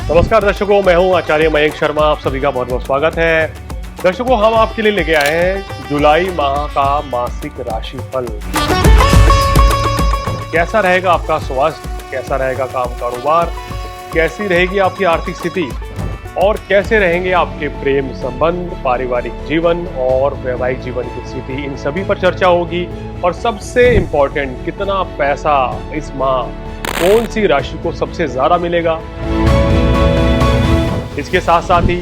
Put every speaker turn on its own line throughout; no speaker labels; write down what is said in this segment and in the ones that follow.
नमस्कार दर्शकों, मैं हूं आचार्य मयंक शर्मा। आप सभी का बहुत बहुत स्वागत है। दर्शकों, हम आपके लिए लेके आए हैं जुलाई माह का मासिक राशिफल। कैसा रहेगा आपका स्वास्थ्य, कैसा रहेगा काम कारोबार, कैसी रहेगी आपकी आर्थिक स्थिति और कैसे रहेंगे आपके प्रेम संबंध, पारिवारिक जीवन और वैवाहिक जीवन की स्थिति, इन सभी पर चर्चा होगी। और सबसे इम्पोर्टेंट, कितना पैसा इस माह कौन सी राशि को सबसे ज्यादा मिलेगा, इसके साथ साथ ही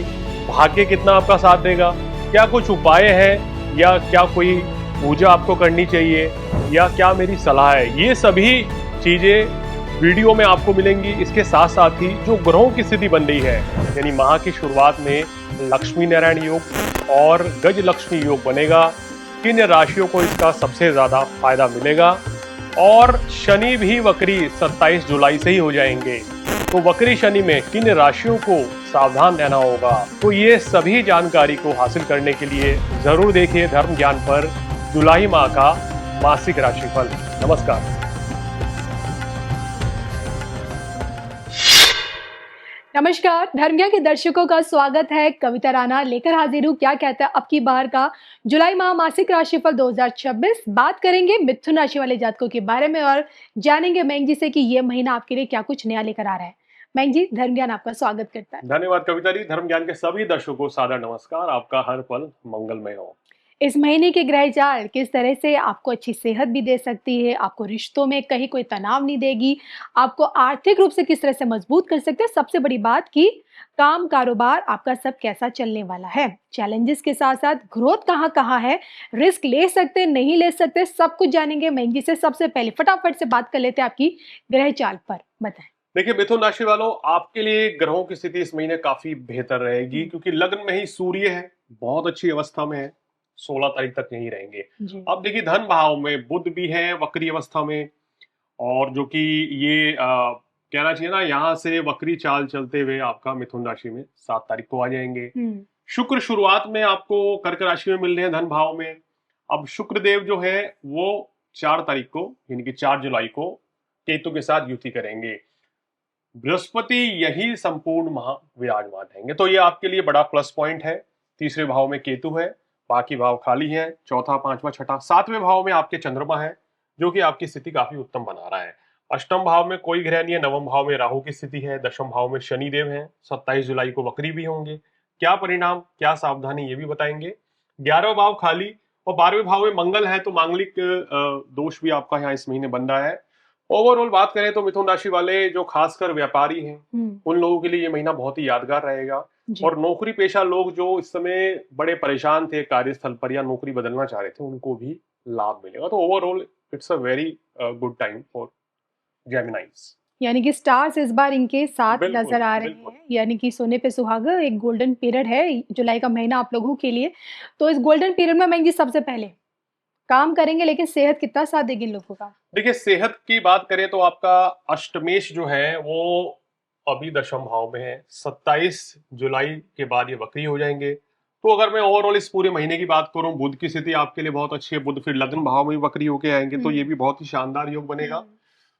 भाग्य कितना आपका साथ देगा, क्या कुछ उपाय हैं या क्या कोई पूजा आपको करनी चाहिए या क्या मेरी सलाह है, ये सभी चीजें वीडियो में आपको मिलेंगी। इसके साथ साथ ही जो ग्रहों की स्थिति बन रही है, यानी माह की शुरुआत में लक्ष्मी नारायण योग और गज लक्ष्मी योग बनेगा, किन राशियों को इसका सबसे ज्यादा फायदा मिलेगा। और शनि भी वक्री 27 जुलाई से ही हो जाएंगे, तो वक्री शनि में किन राशियों को सावधान रहना होगा। तो ये सभी जानकारी को हासिल करने के लिए जरूर देखिए धर्म ज्ञान पर जुलाई माह का मासिक राशिफल। नमस्कार।
नमस्कार, धर्मज्ञान के दर्शकों का स्वागत है। कविता राणा लेकर हाजिर हूँ। क्या कहता है अब की बार का जुलाई माह मासिक राशिफल 2026। बात करेंगे मिथुन राशि वाले जातकों के बारे में और जानेंगे मयंक जी से कि ये महीना आपके लिए क्या कुछ नया लेकर आ रहा है। मयंक जी, धर्म ज्ञान आपका स्वागत करता है।
धन्यवाद कविता जी। धर्म ज्ञान के सभी दर्शकों को सादर नमस्कार। आपका हर पल मंगलमय हो।
इस महीने के ग्रह चाल किस तरह से आपको अच्छी सेहत भी दे सकती है, आपको रिश्तों में कहीं कोई तनाव नहीं देगी, आपको आर्थिक रूप से किस तरह से मजबूत कर सकते हैं, सबसे बड़ी बात कि काम कारोबार आपका सब कैसा चलने वाला है, चैलेंजेस के साथ साथ ग्रोथ कहाँ कहाँ है, रिस्क ले सकते नहीं ले सकते, सब कुछ जानेंगे मयंक जी से। सबसे पहले फटाफट से बात कर लेते हैं आपकी ग्रह चाल पर, बताएं।
देखिए मिथुन राशि वालों, आपके लिए ग्रहों की स्थिति इस महीने काफी बेहतर रहेगी, क्योंकि लग्न में ही सूर्य है, बहुत अच्छी अवस्था में है, 16 तारीख तक यहीं रहेंगे।
जी।
अब देखिए धन भाव में बुध भी है वक्री अवस्था में, और जो कि ये कहना चाहिए ना, यहाँ से वक्री चाल चलते हुए आपका मिथुन राशि में 7 तारीख को आ जाएंगे। शुक्र शुरुआत में आपको कर्क राशि में मिल रहे हैं धन भाव में। अब शुक्र देव जो है वो 4 तारीख को, यानी कि 4 जुलाई को केतु के साथ युति करेंगे। बृहस्पति यही संपूर्ण माह विराजमान रहेंगे, तो ये आपके लिए बड़ा प्लस पॉइंट है। तीसरे भाव में केतु है, बाकी भाव खाली है, चौथा पांचवा छठा। सातवें भाव में आपके चंद्रमा है, जो कि आपकी स्थिति काफी उत्तम बना रहा है। अष्टम भाव में कोई ग्रह नहीं है, नवम भाव में राहु की स्थिति है, दशम भाव में शनि देव है, 27 जुलाई को वक्री भी होंगे। क्या परिणाम, क्या सावधानी, ये भी बताएंगे। 11वां भाव खाली और 12वें भाव में मंगल है, तो मांगलिक दोष भी आपका यहाँ इस महीने बन रहा है। ओवरऑल बात करें तो मिथुन राशि वाले जो खासकर व्यापारी हैं, उन लोगों के लिए ये महीना बहुत ही यादगार रहेगा। और नौकरी पेशा लोग जो इस समय बड़े परेशान थे कार्यस्थल पर या नौकरी बदलना चाह रहे थे, उनको भी लाभ मिलेगा। तो overall it's a very good time for जेमिनाइज।
यानी कि स्टार्स इस बार इनके साथ
बिल्कुल
नजर आ रहे
बिल्कुल।
हैं, यानी कि सोने पे सुहागा, एक गोल्डन पीरियड है जुलाई का महीना आप लोगों के लिए। तो इस गोल्डन पीरियड में मयंक जी सबसे पहले काम करेंगे, लेकिन सेहत कितना साथ देगी इन लोगों का?
देखिए सेहत की बात करें तो आपका अष्टमेश जो है वो अभी दशम भाव में है, 27 जुलाई के बाद ये वक्री हो जाएंगे। तो अगर मैं ओवरऑल इस पूरे महीने की बात करूं, बुध की स्थिति आपके लिए बहुत अच्छी है, बुध फिर लग्न भाव में भी वक्री होके आएंगे, तो ये भी बहुत ही शानदार योग बनेगा।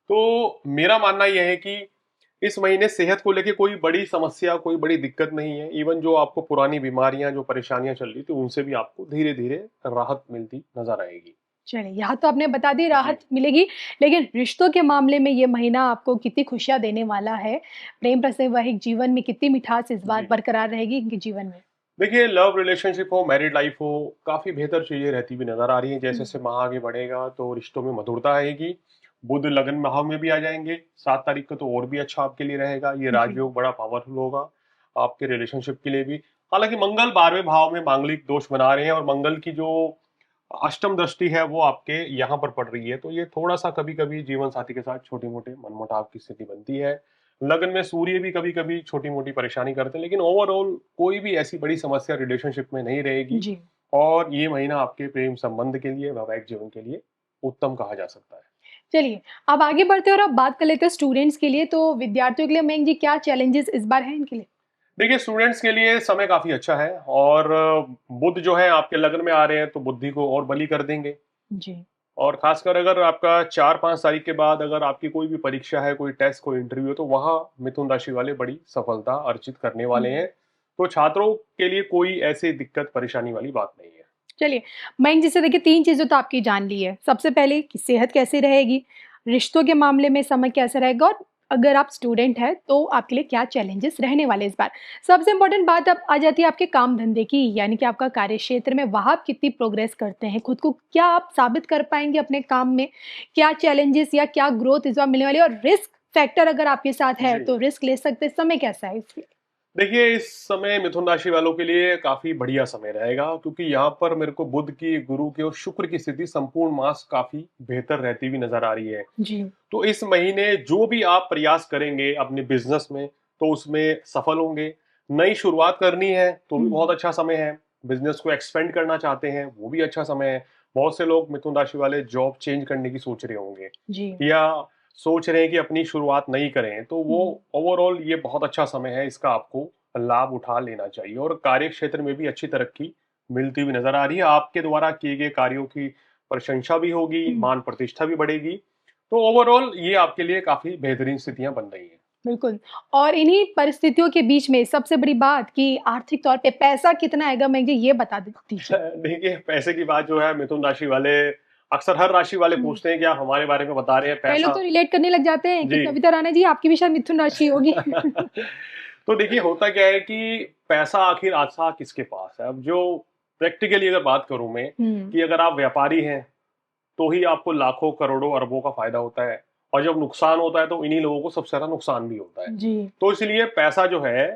तो मेरा मानना यह है कि इस महीने सेहत को लेके कोई बड़ी समस्या, कोई बड़ी दिक्कत नहीं है। इवन जो आपको पुरानी बीमारियां, जो परेशानियां चल रही थी, उनसे भी आपको धीरे धीरे राहत मिलती नजर आएगी।
चलिए, यहाँ तो आपने बता दी राहत मिलेगी, लेकिन रिश्तों के मामले में ये महीना आपको कितनी खुशियां देने वाला है? प्रेम वैवाहिक जीवन में कितनी मिठास इस बार बरकरार रहेगी इनके जीवन में?
देखिए लव रिलेशनशिप हो, मैरिड लाइफ हो, काफी बेहतर चीजें रहती हुई नजर आ रही हैं। जैसे जैसे माह आगे बढ़ेगा तो रिश्तों में मधुरता आएगी। बुध लगन भाव में भी आ जाएंगे 7 तारीख को, तो और भी अच्छा आपके लिए रहेगा। ये राजयोग बड़ा पावरफुल होगा आपके रिलेशनशिप के लिए भी। हालांकि मंगल 12वें भाव में मांगलिक दोष बना रहे हैं, और मंगल की जो अष्टम दृष्टि है वो आपके यहाँ पर पड़ रही है, तो ये थोड़ा सा कभी कभी जीवन साथी के साथ छोटे मोटे मनमुटाव की स्थिति बनती है। लगन में सूर्य भी कभी कभी छोटी मोटी परेशानी करते हैं, लेकिन ओवरऑल कोई भी ऐसी बड़ी समस्या रिलेशनशिप में नहीं रहेगी। और ये महीना आपके प्रेम संबंध के लिए, वैवाहिक जीवन के लिए उत्तम कहा जा सकता है।
चलिए, अब आगे बढ़ते हैं और अब बात कर लेते हैं स्टूडेंट्स के लिए। तो विद्यार्थियों के लिए मयंक जी क्या चैलेंजेस इस बार हैं इनके लिए?
देखिए स्टूडेंट्स के लिए समय काफी अच्छा है, और बुध जो है आपके लग्न में आ रहे हैं, तो बुद्धि को और बली कर देंगे।
जी।
और खासकर अगर आपका 4-5 तारीख के बाद अगर आपकी कोई भी परीक्षा है, कोई टेस्ट, कोई इंटरव्यू है, तो वहाँ मिथुन राशि वाले बड़ी सफलता अर्जित करने वाले
हम्म।
हैं। तो छात्रों के लिए कोई ऐसी दिक्कत परेशानी वाली बात नहीं है।
चलिए, मयंक जी से देखिए 3 चीज़ें तो आपकी जान ली है। सबसे पहले कि सेहत कैसी रहेगी, रिश्तों के मामले में समय कैसा रहेगा और अगर आप स्टूडेंट हैं तो आपके लिए क्या चैलेंजेस रहने वाले हैं इस बार। सबसे इम्पोर्टेंट बात अब आ जाती है आपके काम-धंधे की, यानी कि आपका कार्यक्षेत्र में वहाँ आप कितनी प्रोग्रेस करते हैं, खुद को क्या आप साबित कर पाएँगे अपने काम में? क्या चैलेंजेस या क्या ग्रोथ इस बार मिलने वाली है और रिस्क फैक्टर अगर आपके साथ है,
जी।
तो रिस्क ले सकते हैं, समय कैसा है इसलिए?
देखिए, इस समय मिथुन राशि वालों के लिए काफ़ी बढ़िया समय रहेगा क्योंकि यहाँ पर मेरे को बुध की, गुरु की और शुक्र की स्थिति संपूर्ण मास काफ़ी बेहतर रहती हुई नज़र आ रही है।
जी।
तो इस महीने जो भी आप प्रयास करेंगे अपने बिज़नेस में, तो उसमें सफल होंगे। नई शुरुआत करनी है, तो भी बहुत
हुँ।
अच्छा समय है। बिज़नेस को एक्सपेंड करना चाहते हैं, वो भी अच्छा समय है। बहुत से लोग मिथुन राशि वाले जॉब चेंज करने की सोच रहे होंगे
जी।
या सोच रहे हैं कि अपनी शुरुआत नहीं करें, तो वो
हुँ।
ओवरऑल ये बहुत अच्छा समय है, इसका आपको लाभ उठा लेना चाहिए और कार्य क्षेत्र में भी अच्छी तरक्की मिलती हुई नज़र आ रही है। आपके द्वारा किए गए कार्यों की प्रशंसा भी होगी,
हुँ।
मान प्रतिष्ठा भी बढ़ेगी। तो ओवरऑल ये आपके लिए काफ़ी बेहतरीन स्थितियाँ बन रही हैं।
बिल्कुल। और इन्हीं परिस्थितियों के बीच में सबसे बड़ी बात कि आर्थिक तौर पे पैसा कितना आएगा मुझे ये बता दीजिए?
देखिए, पैसे की बात जो है मिथुन राशि वाले अक्सर हर राशि वाले
हुँ।
पूछते हैं कि आप हमारे बारे में बता रहे हैं
कई लोग
पैसा।
तो रिलेट करने लग जाते हैं कि
जी।
कविता राणा जी आपकी भी शायद मिथुन राशि होगी।
तो देखिए होता क्या है कि पैसा आखिर आसा किसके पास है? अब जो प्रैक्टिकली अगर बात करूँ मैं
हुँ।
कि अगर आप व्यापारी हैं, तो ही आपको लाखों, करोड़ों, अरबों का फ़ायदा होता है और जब नुकसान होता है तो इन्हीं लोगों को सबसे ज़्यादा नुकसान भी होता है।
जी।
तो इसलिए पैसा जो है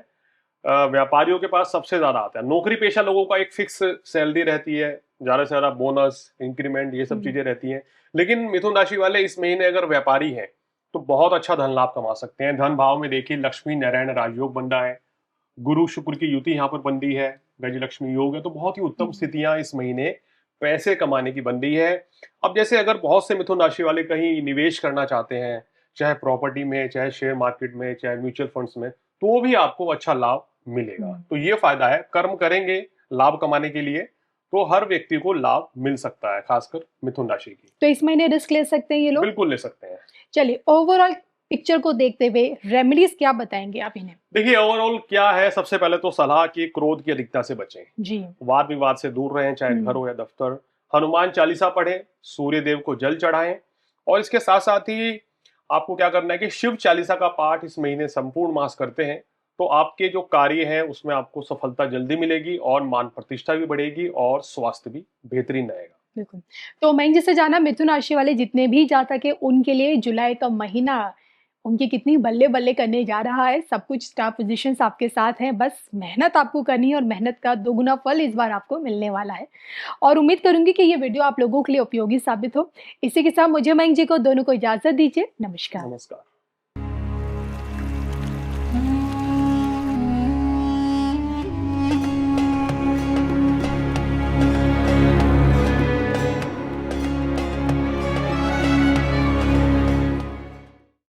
व्यापारियों के पास सबसे ज़्यादा आता है। नौकरी पेशा लोगों का एक फिक्स सैलरी रहती है, ज़्यादा से ज़्यादा बोनस, इंक्रीमेंट ये सब
हुँ।
चीज़ें रहती हैं। लेकिन मिथुन राशि वाले इस महीने अगर व्यापारी हैं, तो बहुत अच्छा धन लाभ कमा सकते हैं। धन भाव में देखिए लक्ष्मी नारायण राजयोग बन रहा है, गुरु शुक्र की युति यहाँ पर बन रही है, गजलक्ष्मी योग है, तो बहुत ही उत्तम
हुँ।
स्थितियाँ इस महीने पैसे कमाने की बन रही है। अब जैसे अगर बहुत से मिथुन राशि वाले कहीं निवेश करना चाहते हैं, चाहे प्रॉपर्टी में, चाहे शेयर मार्केट में, चाहे म्यूचुअल फंड्स में, तो भी आपको अच्छा लाभ मिलेगा।
हुँ।
तो ये फायदा है, कर्म करेंगे लाभ कमाने के लिए, तो हर व्यक्ति को लाभ मिल सकता है, खासकर मिथुन राशि की।
तो इस महीने रिस्क ले सकते हैं ये लोग?
बिल्कुल ले सकते हैं।
चलिए, ओवरऑल पिक्चर को देखते हुए रेमेडीज़ क्या बताएँगे आप इन्हें?
देखिए ओवरऑल क्या है, सबसे पहले तो सलाह कि क्रोध की अधिकता से बचें।
जी।
वाद विवाद से दूर रहें, चाहे घर
हुँ।
हो या दफ्तर। हनुमान चालीसा पढ़ें, सूर्य देव को जल चढ़ाएं और इसके साथ साथ ही आपको क्या करना है कि शिव चालीसा का पाठ इस महीने संपूर्ण मास करते हैं, तो आपके जो कार्य हैं उसमें आपको सफलता जल्दी मिलेगी और मान प्रतिष्ठा भी बढ़ेगी और स्वास्थ्य भी बेहतरीन रहेगा।
बिल्कुल। तो मैं जैसे जाना मिथुन राशि वाले जितने भी जातक हैं उनके लिए जुलाई का महीना उनकी कितनी बल्ले-बल्ले करने जा रहा है। सब कुछ स्टार पोज़ीशंस आपके साथ हैं, बस मेहनत आपको करनी है और मेहनत का दोगुना फल इस बार आपको मिलने वाला है। और उम्मीद करूँगी कि ये वीडियो आप लोगों के लिए उपयोगी साबित हो। इसी के साथ मुझे मयंक जी को दोनों को इजाज़त दीजिए। नमस्कार।
नमस्कार।